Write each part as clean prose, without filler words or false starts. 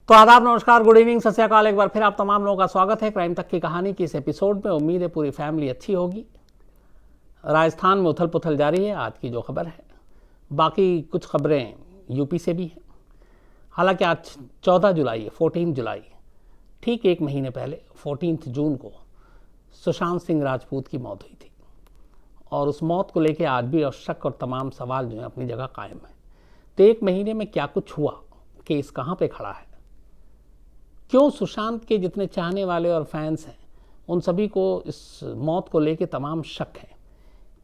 तो आदाब, नमस्कार, गुड इवनिंग, सत श्री अकाल। एक बार फिर आप तमाम लोगों का स्वागत है क्राइम तक की कहानी की इस एपिसोड में। उम्मीद है पूरी फैमिली अच्छी होगी। राजस्थान में उथल पुथल जारी है आज की जो खबर है। बाकी कुछ खबरें यूपी से भी हैं। हालांकि आज 14 जुलाई है, 14 जुलाई, ठीक एक महीने पहले 14 जून को सुशांत सिंह राजपूत की मौत हुई थी। और उस मौत को लेकर आज भी शक और तमाम सवाल जो है अपनी जगह कायम है। तो एक महीने में क्या कुछ हुआ, केस कहाँ पे खड़ा है, क्यों सुशांत के जितने चाहने वाले और फैंस हैं उन सभी को इस मौत को लेकर तमाम शक है,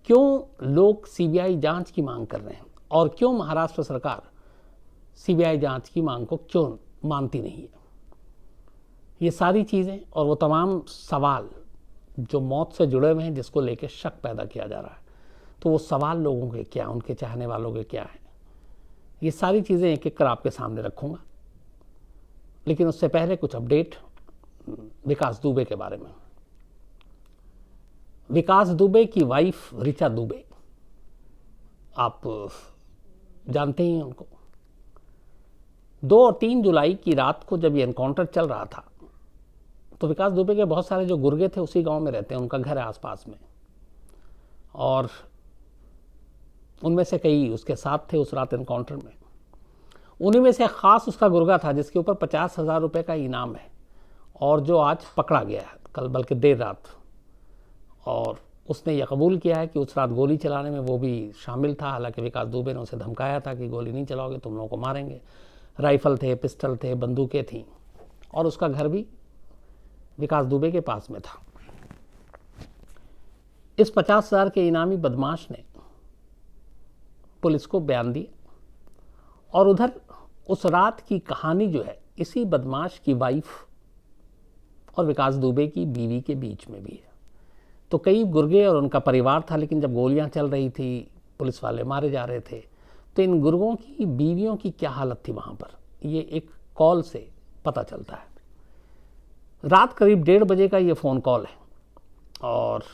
क्यों लोग सीबीआई जांच की मांग कर रहे हैं और क्यों महाराष्ट्र सरकार सीबीआई जांच की मांग को क्यों मानती नहीं है। ये सारी चीज़ें और वो तमाम सवाल जो मौत से जुड़े हुए हैं जिसको लेकर शक पैदा किया जा रहा है, तो वो सवाल लोगों के क्या, उनके चाहने वालों के क्या है, ये सारी चीज़ें एक एक कर आपके सामने रखूँगा। लेकिन उससे पहले कुछ अपडेट विकास दुबे के बारे में। विकास दुबे की वाइफ ऋचा दुबे, आप जानते ही हैं उनको। 2 और 3 जुलाई की रात को जब ये एनकाउंटर चल रहा था तो विकास दुबे के बहुत सारे जो गुर्गे थे उसी गांव में रहते हैं, उनका घर है आसपास में, और उनमें से कई उसके साथ थे उस रात एनकाउंटर में। उन्हीं में से खास उसका गुर्गा था जिसके ऊपर 50,000 रुपये का इनाम है और जो आज पकड़ा गया है कल, बल्कि देर रात। और उसने यह कबूल किया है कि उस रात गोली चलाने में वो भी शामिल था। हालांकि विकास दुबे ने उसे धमकाया था कि गोली नहीं चलाओगे तुम लोगों को मारेंगे। राइफल थे, पिस्टल थे, बंदूकें थीं, और उसका घर भी विकास दुबे के पास में था। इस 50,000 के इनामी बदमाश ने पुलिस को बयान दिया, और उधर उस रात की कहानी जो है इसी बदमाश की वाइफ और विकास दुबे की बीवी के बीच में भी है। तो कई गुर्गे और उनका परिवार था, लेकिन जब गोलियां चल रही थी, पुलिस वाले मारे जा रहे थे, तो इन गुर्गों की बीवियों की क्या हालत थी वहां पर, ये एक कॉल से पता चलता है। रात करीब 1:30 बजे का ये फ़ोन कॉल है, और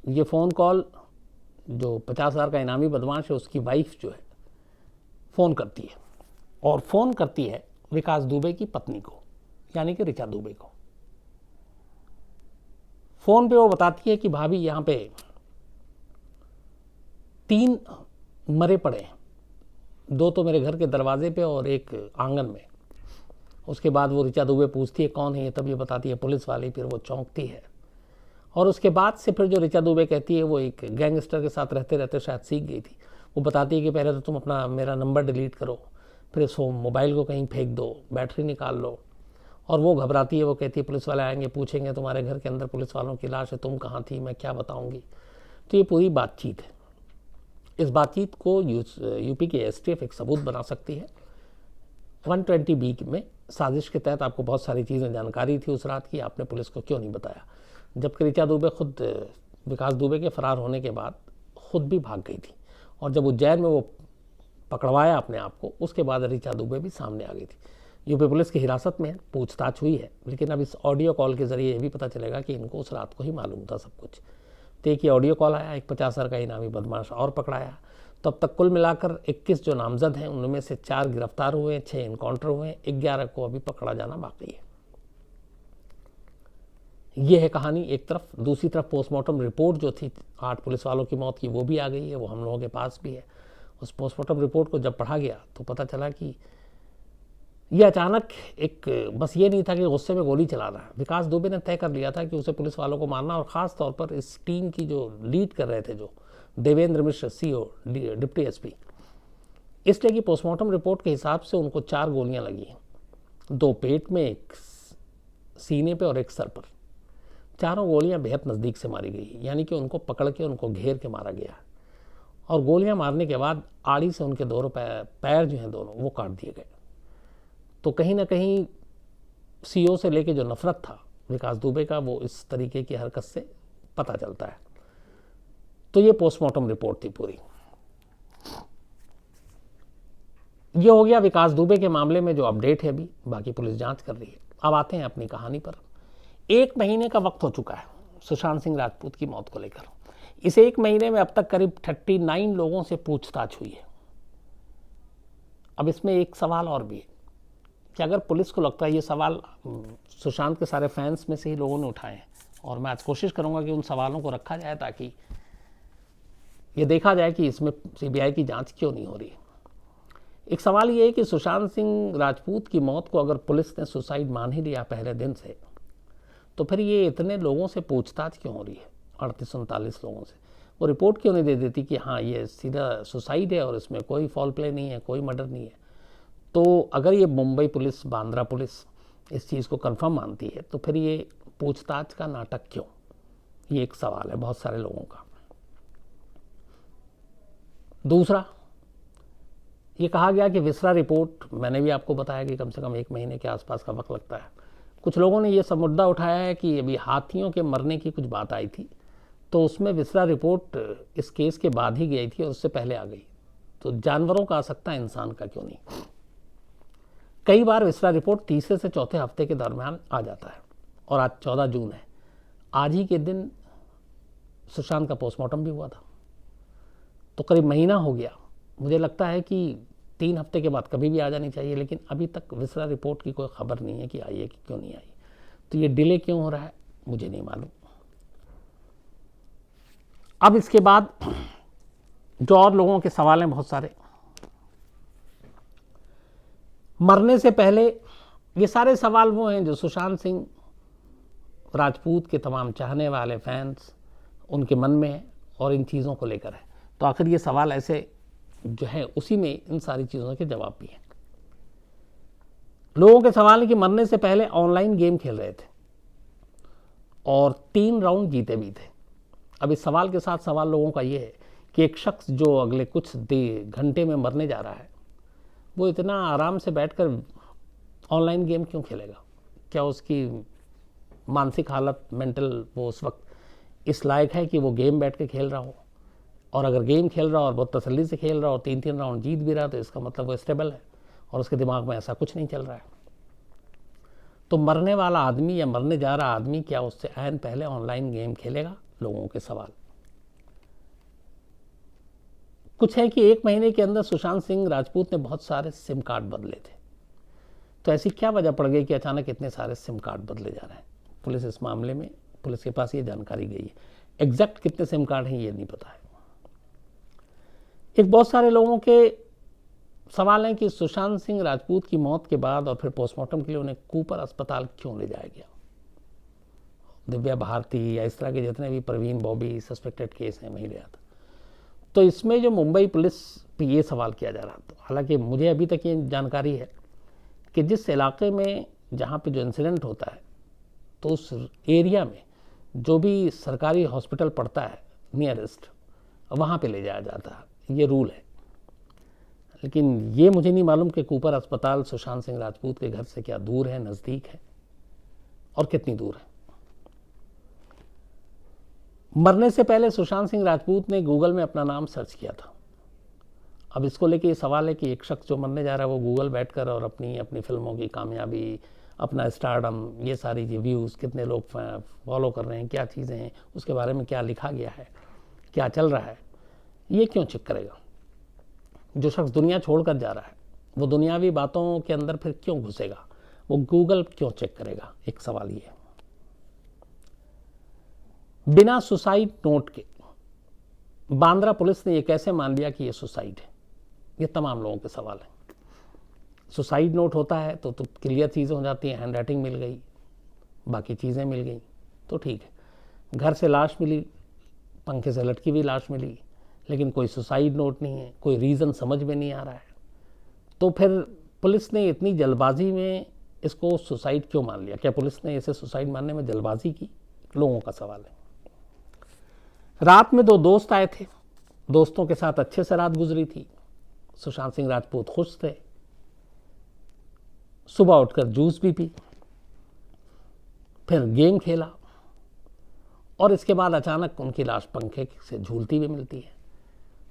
ये फ़ोन कॉल जो 50,000 का इनामी बदमाश है उसकी वाइफ जो है फ़ोन करती है, और फ़ोन करती है विकास दुबे की पत्नी को, यानी कि ऋचा दुबे को। फ़ोन पे वो बताती है कि भाभी यहाँ पे 3 मरे पड़े हैं, 2 तो मेरे घर के दरवाजे पे और एक आंगन में। उसके बाद वो ऋचा दुबे पूछती है कौन है ये, तब ये बताती है पुलिस वाली। फिर वो चौंकती है, और उसके बाद से फिर जो ऋचा दुबे कहती है वो एक गैंगस्टर के साथ रहते रहते शायद सीख गई थी। वो बताती है कि पहले तो तुम अपना मेरा नंबर डिलीट करो, फिर इस मोबाइल को कहीं फेंक दो, बैटरी निकाल लो। और वो घबराती है, वो कहती है पुलिस वाले आएंगे, पूछेंगे तुम्हारे घर के अंदर पुलिस वालों की लाश है, तुम कहाँ थी, मैं क्या बताऊँगी। तो ये पूरी बातचीत है। इस बातचीत को यूपी की एसटीएफ एक सबूत बना सकती है। 120B में साजिश के तहत आपको बहुत सारी चीज़ें जानकारी थी उस रात की, आपने पुलिस को क्यों नहीं बताया। जबकि ऋचा दुबे खुद विकास दुबे के फरार होने के बाद खुद भी भाग गई थी, और जब उज्जैन में वो पकड़वाया अपने आप को, उसके बाद ऋचा दुबे भी सामने आ गई थी। यूपी पुलिस की हिरासत में पूछताछ हुई है, लेकिन अब इस ऑडियो कॉल के जरिए ये भी पता चलेगा कि इनको उस रात को ही मालूम था सब कुछ। तो एक ये ऑडियो कॉल आया, एक 50,000 का इनामी बदमाश और पकड़ाया। तो अब तक कुल मिलाकर 21 जो नामजद हैं उनमें से 4 गिरफ्तार हुए, 6 इनकाउंटर हुए, 11 को अभी पकड़ा जाना बाकी है। ये है कहानी एक तरफ। दूसरी तरफ पोस्टमार्टम रिपोर्ट जो थी 8 पुलिस वालों की मौत की, वो भी आ गई है, वो हम लोगों के पास भी है। उस पोस्टमार्टम रिपोर्ट को जब पढ़ा गया तो पता चला कि ये अचानक एक, बस ये नहीं था कि गुस्से में गोली चलाना है। विकास दुबे ने तय कर लिया था कि उसे पुलिस वालों को मारना, और ख़ास तौर पर इस टीम की जो लीड कर रहे थे, जो देवेंद्र मिश्र CO डिप्टी SP, इसलिए कि पोस्टमार्टम रिपोर्ट के हिसाब से उनको 4 गोलियां लगी हैं, 2 पेट में, एक सीने पे और एक सर पर। चारों गोलियां बेहद नज़दीक से मारी गई, यानी कि उनको पकड़ के, उनको घेर के मारा गया। और गोलियां मारने के बाद आड़ी से उनके दोनों पैर जो हैं दोनों, वो काट दिए गए। तो कहीं ना कहीं CO से लेके जो नफरत था विकास दुबे का, वो इस तरीके की हरकत से पता चलता है। तो ये पोस्टमार्टम रिपोर्ट थी पूरी। ये हो गया विकास दुबे के मामले में जो अपडेट है अभी, बाकी पुलिस जांच कर रही है। अब आते हैं अपनी कहानी पर। 1 महीने का वक्त हो चुका है सुशांत सिंह राजपूत की मौत को लेकर। इस 1 महीने में अब तक करीब 39 लोगों से पूछताछ हुई है। अब इसमें एक सवाल और भी है, कि अगर पुलिस को लगता है, ये सवाल सुशांत के सारे फैंस में से ही लोगों ने उठाए हैं, और मैं आज कोशिश करूंगा कि उन सवालों को रखा जाए ताकि ये देखा जाए कि इसमें सीबीआई की जांच क्यों नहीं हो रही। एक सवाल ये है कि सुशांत सिंह राजपूत की मौत को अगर पुलिस ने सुसाइड मान ही लिया पहले दिन से, तो फिर ये इतने लोगों से पूछताछ क्यों हो रही है, 38-39 लोगों से? वो रिपोर्ट क्यों नहीं दे देती कि हाँ ये सीधा सुसाइड है और इसमें कोई फॉल प्ले नहीं है, कोई मर्डर नहीं है? तो अगर ये मुंबई पुलिस, बांद्रा पुलिस इस चीज़ को कंफर्म मानती है, तो फिर ये पूछताछ का नाटक क्यों? ये एक सवाल है बहुत सारे लोगों का। दूसरा, ये कहा गया कि विसरा रिपोर्ट, मैंने भी आपको बताया कि कम से कम 1 महीने के आसपास का वक्त लगता है। कुछ लोगों ने ये सब मुद्दा उठाया है कि अभी हाथियों के मरने की कुछ बात आई थी, तो उसमें विसरा रिपोर्ट इस केस के बाद ही गई थी और उससे पहले आ गई। तो जानवरों का आ सकता है, इंसान का क्यों नहीं? कई बार विसरा रिपोर्ट तीसरे से चौथे हफ्ते के दरमियान आ जाता है, और आज 14 जून है। आज ही के दिन सुशांत का पोस्टमार्टम भी हुआ था, तो करीब महीना हो गया। मुझे लगता है कि 3 हफ्ते के बाद कभी भी आ जानी चाहिए, लेकिन अभी तक विसरा रिपोर्ट की कोई खबर नहीं है कि आई है कि क्यों नहीं आई। तो ये डिले क्यों हो रहा है मुझे नहीं मालूम। अब इसके बाद जो और लोगों के सवाल हैं बहुत सारे, मरने से पहले, ये सारे सवाल वो हैं जो सुशांत सिंह राजपूत के तमाम चाहने वाले फैंस उनके मन में है और इन चीज़ों को लेकर है। तो आखिर ये सवाल ऐसे जो है, उसी में इन सारी चीज़ों के जवाब भी हैं। लोगों के सवाल है कि मरने से पहले ऑनलाइन गेम खेल रहे थे और 3 राउंड जीते भी थे। अब इस सवाल के साथ सवाल लोगों का ये है कि एक शख्स जो अगले कुछ घंटे में मरने जा रहा है, वो इतना आराम से बैठकर ऑनलाइन गेम क्यों खेलेगा? क्या उसकी मानसिक हालत, मेंटल, वो उस वक्त इस लायक है कि वो गेम बैठ के खेल रहा हो? और अगर गेम खेल रहा हो और बहुत तसल्ली से खेल रहा हो और 3-3 राउंड जीत भी रहा, तो इसका मतलब वो स्टेबल है और उसके दिमाग में ऐसा कुछ नहीं चल रहा है। तो मरने वाला आदमी या मरने जा रहा आदमी क्या उससे ऐन पहले ऑनलाइन गेम खेलेगा? लोगों के सवाल कुछ है कि 1 महीने के अंदर सुशांत सिंह राजपूत ने बहुत सारे सिम कार्ड बदले थे। तो ऐसी क्या वजह पड़ गई कि अचानक इतने सारे सिम कार्ड बदले जा रहे हैं? पुलिस इस मामले में, पुलिस के पास ये जानकारी गई है। एग्जैक्ट कितने सिम कार्ड हैं ये नहीं पता है। एक बहुत सारे लोगों के सवाल हैं कि सुशांत सिंह राजपूत की मौत के बाद और फिर पोस्टमार्टम के लिए उन्हें कूपर अस्पताल क्यों ले जाया गया? दिव्या भारती या इस तरह के जितने भी प्रवीण, बॉबी सस्पेक्टेड केस हैं, वहीं गया था। तो इसमें जो मुंबई पुलिस पे ये सवाल किया जा रहा था, हालांकि मुझे अभी तक ये जानकारी है कि जिस इलाके में जहाँ पे जो इंसिडेंट होता है, तो उस एरिया में जो भी सरकारी हॉस्पिटल पड़ता है नियरेस्ट, वहाँ पे ले जाया जाता है, ये रूल है। लेकिन ये मुझे नहीं मालूम कि कूपर अस्पताल सुशांत सिंह राजपूत के घर से क्या दूर है, नज़दीक है, और कितनी दूर है। मरने से पहले सुशांत सिंह राजपूत ने गूगल में अपना नाम सर्च किया था। अब इसको लेके ये सवाल है कि एक शख्स जो मरने जा रहा है वो गूगल बैठकर और अपनी फिल्मों की कामयाबी, अपना स्टारडम, ये सारी व्यूज़, कितने लोग फॉलो कर रहे हैं, क्या चीज़ें हैं, उसके बारे में क्या लिखा गया है, क्या चल रहा है, ये क्यों चेक करेगा? जो शख्स दुनिया छोड़कर जा रहा है वो दुनियावी बातों के अंदर फिर क्यों घुसेगा? वो गूगल क्यों चेक करेगा? एक सवाल ये है। बिना सुसाइड नोट के बांद्रा पुलिस ने ये कैसे मान लिया कि ये सुसाइड है? ये तमाम लोगों के सवाल हैं। सुसाइड नोट होता है तो क्लियर चीज़ें हो जाती हैं, हैंड राइटिंग मिल गई, बाकी चीज़ें मिल गई तो ठीक है। घर से लाश मिली, पंखे से लटकी हुई लाश मिली, लेकिन कोई सुसाइड नोट नहीं है, कोई रीज़न समझ में नहीं आ रहा है। तो फिर पुलिस ने इतनी जल्दबाजी में इसको सुसाइड क्यों मान लिया? क्या पुलिस ने इसे सुसाइड मानने में जल्दबाजी की? लोगों का सवाल है। रात में 2 दोस्त आए थे, दोस्तों के साथ अच्छे से रात गुजरी थी, सुशांत सिंह राजपूत खुश थे, सुबह उठकर जूस भी पी, फिर गेम खेला, और इसके बाद अचानक उनकी लाश पंखे से झूलती हुई मिलती है।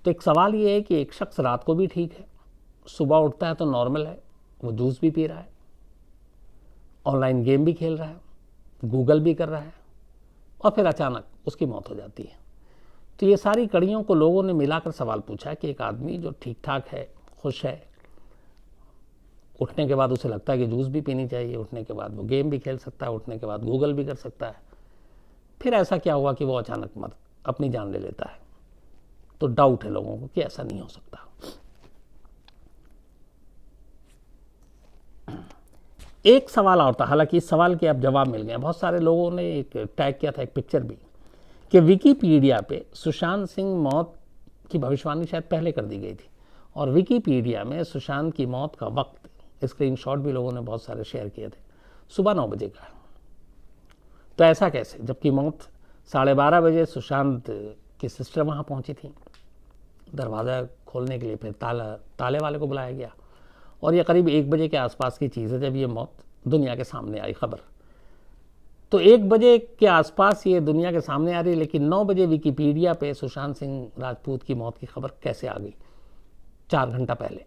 तो एक सवाल ये है कि एक शख्स रात को भी ठीक है, सुबह उठता है तो नॉर्मल है, वो जूस भी पी रहा है, ऑनलाइन गेम भी खेल रहा है, गूगल भी कर रहा है, और फिर अचानक उसकी मौत हो जाती है। तो ये सारी कड़ियों को लोगों ने मिलाकर सवाल पूछा कि एक आदमी जो ठीक ठाक है, खुश है, उठने के बाद उसे लगता है कि जूस भी पीनी चाहिए, उठने के बाद वो गेम भी खेल सकता है, उठने के बाद गूगल भी कर सकता है। फिर ऐसा क्या हुआ कि वो अचानक अपनी जान ले लेता है। तो डाउट है लोगों को कि ऐसा नहीं हो सकता। एक सवाल और था, हालांकि इस सवाल के अब जवाब मिल गए। बहुत सारे लोगों ने एक टैग किया था, एक पिक्चर भी, कि विकीपीडिया पे सुशांत सिंह मौत की भविष्यवाणी शायद पहले कर दी गई थी, और विकीपीडिया में सुशांत की मौत का वक्त स्क्रीनशॉट भी लोगों ने बहुत सारे शेयर किए थे, सुबह 9 बजे का। तो ऐसा कैसे, जबकि मौत 12:30 बजे सुशांत की सिस्टर वहाँ पहुँची थी दरवाज़ा खोलने के लिए, फिर ताले वाले को बुलाया गया, और ये करीब 1 बजे के आसपास की चीज़ है जब ये मौत दुनिया के सामने आई खबर। तो 1 बजे के आसपास ये दुनिया के सामने आ रही, लेकिन 9 बजे विकीपीडिया पे सुशांत सिंह राजपूत की मौत की खबर कैसे आ गई 4 घंटा पहले?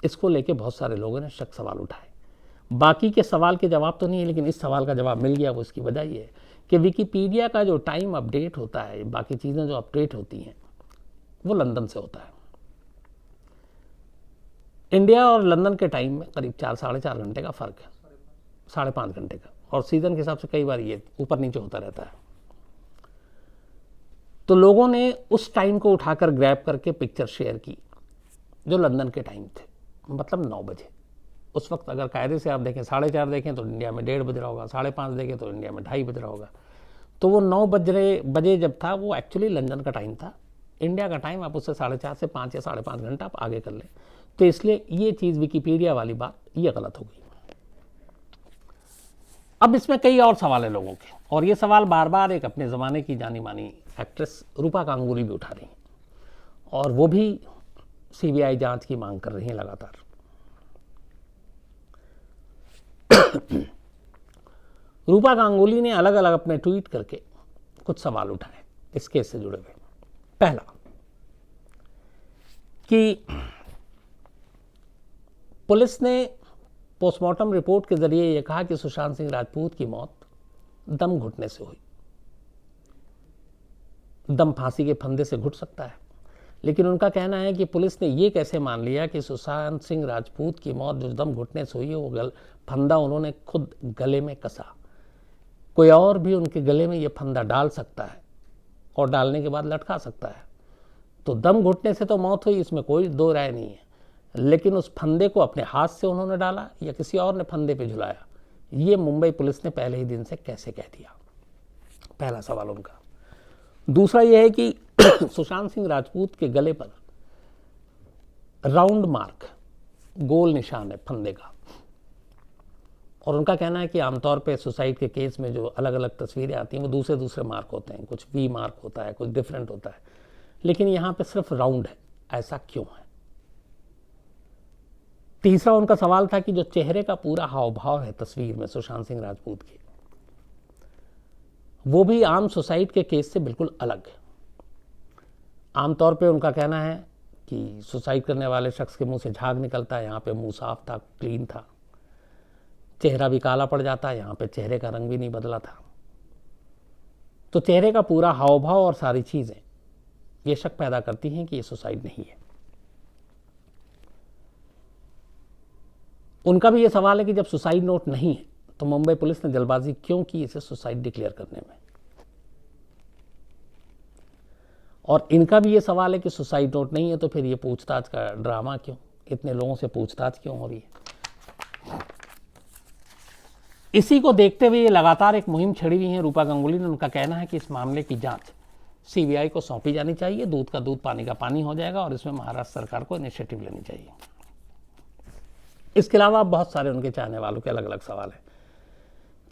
इसको लेके बहुत सारे लोगों ने शक सवाल उठाए। बाकी के सवाल के जवाब तो नहीं है, लेकिन इस सवाल का जवाब मिल गया। वो इसकी वजह ये है कि विकीपीडिया का जो टाइम अपडेट होता है, बाकी चीज़ें जो अपडेट होती हैं, वो लंदन से होता है। इंडिया और लंदन के टाइम में करीब 4-4.5 घंटे का फ़र्क है, 5.5 घंटे का, और सीज़न के हिसाब से कई बार ये ऊपर नीचे होता रहता है। तो लोगों ने उस टाइम को उठाकर ग्रैब करके पिक्चर शेयर की जो लंदन के टाइम थे, मतलब 9 बजे। उस वक्त अगर कायदे से आप देखें, 4:30 देखें तो इंडिया में 1:30 बज रहा होगा, 5:30 देखें तो इंडिया में 2:30 बज रहा होगा। तो वो 9 बजे जब था, वो एक्चुअली लंदन का टाइम था। इंडिया का टाइम आप उससे 4:30 से 5 या 5.5 घंटा आप आगे कर लें। तो इसलिए ये चीज़ विकीपीडिया वाली बात ये गलत हो गई। अब इसमें कई और सवाल है लोगों के, और ये सवाल बार बार एक अपने ज़माने की जानी मानी एक्ट्रेस रूपा गांगुली भी उठा रही हैं, और वो भी सीबीआई जांच की मांग कर रही हैं लगातार। रूपा गांगुली ने अलग अलग अपने ट्वीट करके कुछ सवाल उठाए इस केस से जुड़े हुए। पहला कि पुलिस ने पोस्टमार्टम रिपोर्ट के जरिए यह कहा कि सुशांत सिंह राजपूत की मौत दम घुटने से हुई। दम फांसी के फंदे से घुट सकता है, लेकिन उनका कहना है कि पुलिस ने यह कैसे मान लिया कि सुशांत सिंह राजपूत की मौत जो दम घुटने से हुई है, वो फंदा उन्होंने खुद गले में कसा। कोई और भी उनके गले में ये फंदा डाल सकता है और डालने के बाद लटका सकता है। तो दम घुटने से तो मौत हुई, इसमें कोई दो राय नहीं है, लेकिन उस फंदे को अपने हाथ से उन्होंने डाला या किसी और ने फंदे पे झुलाया, ये मुंबई पुलिस ने पहले ही दिन से कैसे कह दिया? पहला सवाल उनका। दूसरा यह है कि सुशांत सिंह राजपूत के गले पर राउंड मार्क, गोल निशान है फंदे का, और उनका कहना है कि आमतौर पे सुसाइड के केस में जो अलग अलग तस्वीरें आती हैं वो दूसरे दूसरे मार्क होते हैं, कुछ वी मार्क होता है, कुछ डिफरेंट होता है, लेकिन यहाँ पे सिर्फ राउंड है। ऐसा क्यों है? तीसरा उनका सवाल था कि जो चेहरे का पूरा हाव भाव है तस्वीर में सुशांत सिंह राजपूत के, वो भी आम सुसाइड के केस से बिल्कुल अलग है। आमतौर पे उनका कहना है कि सुसाइड करने वाले शख्स के मुंह से झाग निकलता है, यहाँ पे मुंह साफ था, क्लीन था, चेहरा भी काला पड़ जाता है, यहाँ पे चेहरे का रंग भी नहीं बदला था। तो चेहरे का पूरा हाव भाव और सारी चीजें ये शक पैदा करती हैं कि ये सुसाइड नहीं है। उनका भी ये सवाल है कि जब सुसाइड नोट नहीं है तो मुंबई पुलिस ने जल्दबाजी क्यों की इसे सुसाइड डिक्लेयर करने में। और इनका भी ये सवाल है कि सुसाइड नोट नहीं है तो फिर ये पूछताछ का ड्रामा क्यों, इतने लोगों से पूछताछ क्यों हो रही है? इसी को देखते हुए ये लगातार एक मुहिम छेड़ी हुई है रूपा गांगुली ने। उनका कहना है कि इस मामले की जांच सीबीआई को सौंपी जानी चाहिए, दूध का दूध पानी का पानी हो जाएगा, और इसमें महाराष्ट्र सरकार को इनिशिएटिव लेनी चाहिए। इसके अलावा बहुत सारे उनके चाहने वालों के अलग अलग सवाल हैं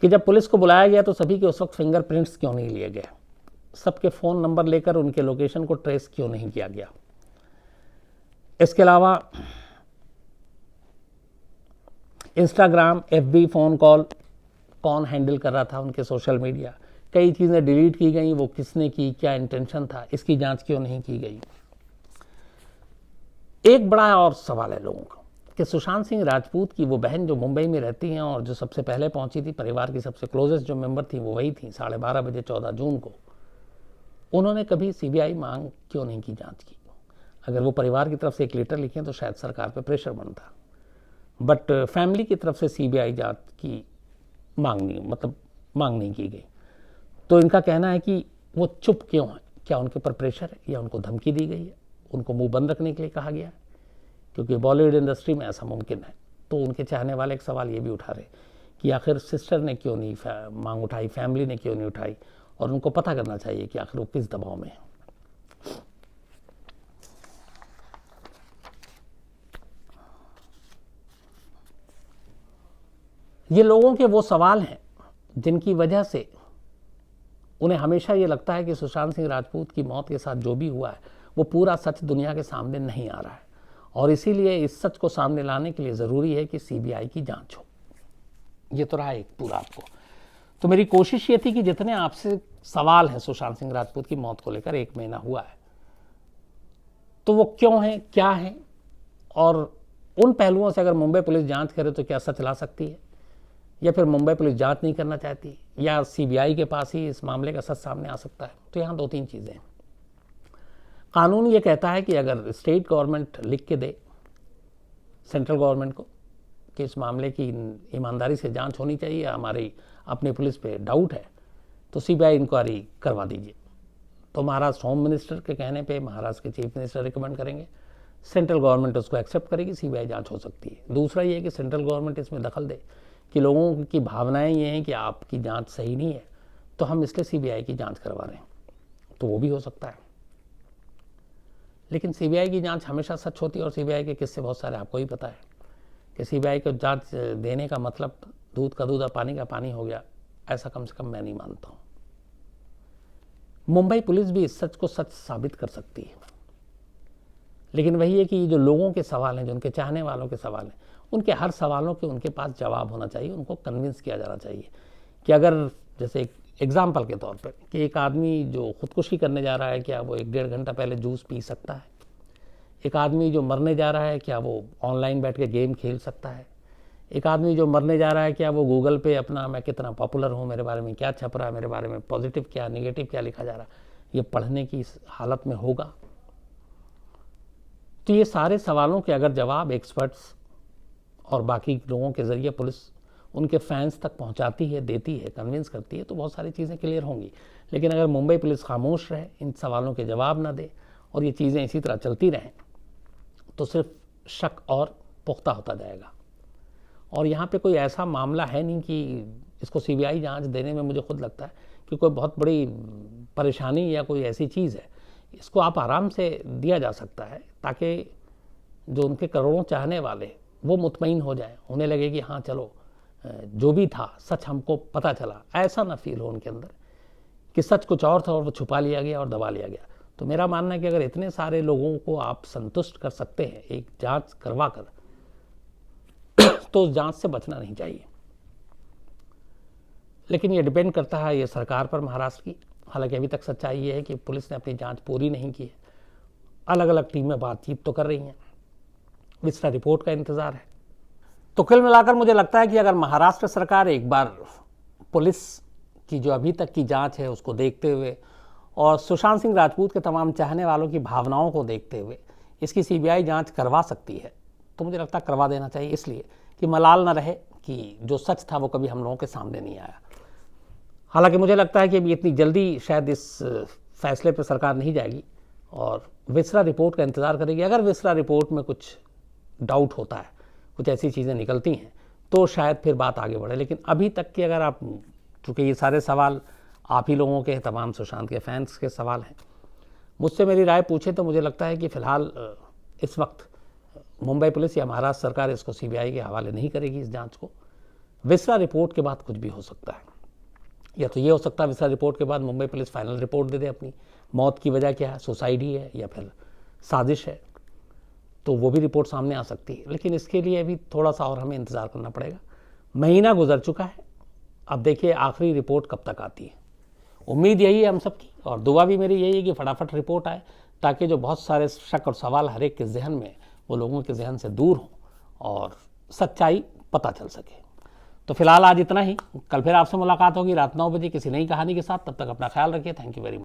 कि जब पुलिस को बुलाया गया तो सभी के उस वक्त फिंगरप्रिंट्स क्यों नहीं लिए गए, सबके फ़ोन नंबर लेकर उनके लोकेशन को ट्रेस क्यों नहीं किया गया। इसके अलावा इंस्टाग्राम, एफबी, फ़ोन कॉल कौन हैंडल कर रहा था, उनके सोशल मीडिया, कई चीज़ें डिलीट की गई, वो किसने की, क्या इंटेंशन था, इसकी जांच क्यों नहीं की गई। एक बड़ा और सवाल है लोगों का कि सुशांत सिंह राजपूत की वो बहन जो मुंबई में रहती हैं और जो सबसे पहले पहुंची थी, परिवार की सबसे क्लोजेस्ट जो मेंबर थी वो वही थी, 12:30 बजे 14 जून को, उन्होंने कभी सीबीआई मांग क्यों नहीं की जांच की? अगर वो परिवार की तरफ से एक लेटर लिखें तो शायद सरकार पे प्रेशर बनता, बट फैमिली की तरफ से सीबीआई जांच की मांग नहीं की गई। तो इनका कहना है कि वो चुप क्यों है, क्या उनके ऊपर प्रेशर है या उनको धमकी दी गई है, उनको मुंह बंद रखने के लिए कहा गया है, क्योंकि बॉलीवुड इंडस्ट्री में ऐसा मुमकिन है। तो उनके चाहने वाले एक सवाल ये भी उठा रहे कि आखिर सिस्टर ने क्यों नहीं मांग उठाई, फैमिली ने क्यों नहीं उठाई, और उनको पता करना चाहिए कि आखिर वो किस दबाव में है। ये लोगों के वो सवाल हैं जिनकी वजह से उन्हें हमेशा ये लगता है कि सुशांत सिंह राजपूत की मौत के साथ जो भी हुआ है वो पूरा सच दुनिया के सामने नहीं आ रहा है, और इसीलिए इस सच को सामने लाने के लिए ज़रूरी है कि सीबीआई की जांच हो। ये तो रहा एक पूरा आपको। तो मेरी कोशिश ये थी कि जितने आपसे सवाल हैं सुशांत सिंह राजपूत की मौत को लेकर, 1 महीना हुआ है, तो वो क्यों हैं, क्या हैं, और उन पहलुओं से अगर मुंबई पुलिस जांच करे तो क्या सच ला सकती है, या फिर मुंबई पुलिस जांच नहीं करना चाहती, या सीबीआई के पास ही इस मामले का सच सामने आ सकता है। तो यहाँ 2-3 चीज़ें हैं। कानून ये कहता है कि अगर स्टेट गवर्नमेंट लिख के दे सेंट्रल गवर्नमेंट को कि इस मामले की ईमानदारी से जांच होनी चाहिए, हमारी अपनी पुलिस पे डाउट है, तो सीबीआई इंक्वायरी करवा दीजिए। तो महाराष्ट्र होम मिनिस्टर के कहने पे महाराष्ट्र के चीफ मिनिस्टर रिकमेंड करेंगे, सेंट्रल गवर्नमेंट उसको एक्सेप्ट करेगी, सीबीआई जांच हो सकती है। दूसरा ये है कि सेंट्रल गवर्नमेंट इसमें दखल दे कि लोगों की भावनाएं ये हैं कि आपकी जांच सही नहीं है, तो हम इसलिए सीबीआई की जांच करवा रहे हैं, तो वो भी हो सकता है। लेकिन सीबीआई की जांच हमेशा सच होती है, और सीबीआई के किस्से बहुत सारे आपको ही पता है कि सीबीआई को जांच देने का मतलब दूध का दूध और पानी का पानी हो गया, ऐसा कम से कम मैं नहीं मानता हूं। मुंबई पुलिस भी इस सच को सच साबित कर सकती है, लेकिन वही है कि जो लोगों के सवाल हैं, जो उनके चाहने वालों के सवाल हैं, उनके हर सवालों के उनके पास जवाब होना चाहिए। उनको कन्विंस किया जाना चाहिए कि अगर जैसे एक एग्जाम्पल के तौर पर कि एक आदमी जो खुदकुशी करने जा रहा है, क्या वो 1-1.5 घंटा पहले जूस पी सकता है? एक आदमी जो मरने जा रहा है, क्या वो ऑनलाइन बैठ के गेम खेल सकता है? एक आदमी जो मरने जा रहा है, क्या वो गूगल पे अपना मैं कितना पॉपुलर हूँ, मेरे बारे में क्या छप रहा है, मेरे बारे में पॉजिटिव क्या नेगेटिव क्या लिखा जा रहा है, ये पढ़ने की हालत में होगा? तो ये सारे सवालों के अगर जवाब एक्सपर्ट्स और बाकी लोगों के ज़रिए पुलिस उनके फैंस तक पहुंचाती है, देती है, कन्विंस करती है, तो बहुत सारी चीज़ें क्लियर होंगी। लेकिन अगर मुंबई पुलिस खामोश रहे, इन सवालों के जवाब ना दे, और ये चीज़ें इसी तरह चलती रहें, तो सिर्फ शक और पुख्ता होता जाएगा। और यहाँ पे कोई ऐसा मामला है नहीं कि इसको सीबीआई जांच देने में मुझे खुद लगता है कि कोई बहुत बड़ी परेशानी या कोई ऐसी चीज़ है। इसको आप आराम से दिया जा सकता है, ताकि जो उनके करोड़ों चाहने वाले वो मुतमईन हो जाए, उन्हें लगे कि हाँ चलो जो भी था सच हमको पता चला। ऐसा ना फील हो उनके अंदर कि सच कुछ और था और वो छुपा लिया गया और दबा लिया गया। तो मेरा मानना है कि अगर इतने सारे लोगों को आप संतुष्ट कर सकते हैं एक जांच करवा कर, तो उस जांच से बचना नहीं चाहिए। लेकिन ये डिपेंड करता है ये सरकार पर, महाराष्ट्र की। हालांकि अभी तक सच्चाई ये है कि पुलिस ने अपनी जांच पूरी नहीं की है। अलग अलग टीमें बातचीत तो कर रही हैं, विस्तार रिपोर्ट का इंतजार है। तो कुल मिलाकर मुझे लगता है कि अगर महाराष्ट्र सरकार एक बार पुलिस की जो अभी तक की जांच है उसको देखते हुए, और सुशांत सिंह राजपूत के तमाम चाहने वालों की भावनाओं को देखते हुए इसकी सीबीआई जांच करवा सकती है, तो मुझे लगता है करवा देना चाहिए, इसलिए कि मलाल न रहे कि जो सच था वो कभी हम लोगों के सामने नहीं आया। हालांकि मुझे लगता है कि अभी इतनी जल्दी शायद इस फैसले पर सरकार नहीं जाएगी और विस्रा रिपोर्ट का इंतज़ार करेगी। अगर विस्रा रिपोर्ट में कुछ डाउट होता है, कुछ ऐसी चीज़ें निकलती हैं, तो शायद फिर बात आगे बढ़े। लेकिन अभी तक की अगर आप, चूँकि ये सारे सवाल आप ही लोगों के, तमाम सुशांत के फैंस के सवाल हैं, मुझसे मेरी राय पूछे तो मुझे लगता है कि फ़िलहाल इस वक्त मुंबई पुलिस या महाराष्ट्र सरकार इसको सीबीआई के हवाले नहीं करेगी इस जांच को। विस्रा रिपोर्ट के बाद कुछ भी हो सकता है, या तो ये हो सकता है विस्रा रिपोर्ट के बाद मुंबई पुलिस फाइनल रिपोर्ट दे दे अपनी, मौत की वजह क्या है, सुसाइड ही है या फिर साजिश है, तो वो भी रिपोर्ट सामने आ सकती है। लेकिन इसके लिए अभी थोड़ा सा और हमें इंतज़ार करना पड़ेगा। महीना गुजर चुका है, अब देखिए आखिरी रिपोर्ट कब तक आती है। उम्मीद यही है हम सबकी, और दुआ भी मेरी यही है कि फटाफट रिपोर्ट आए, ताकि जो बहुत सारे शक और सवाल हर एक के जहन में, वो लोगों के जहन से दूर हों और सच्चाई पता चल सके। तो फिलहाल आज इतना ही। कल फिर आपसे मुलाकात होगी रात 9 बजे किसी नई कहानी के साथ। तब तक अपना ख्याल रखिए। Thank you very much.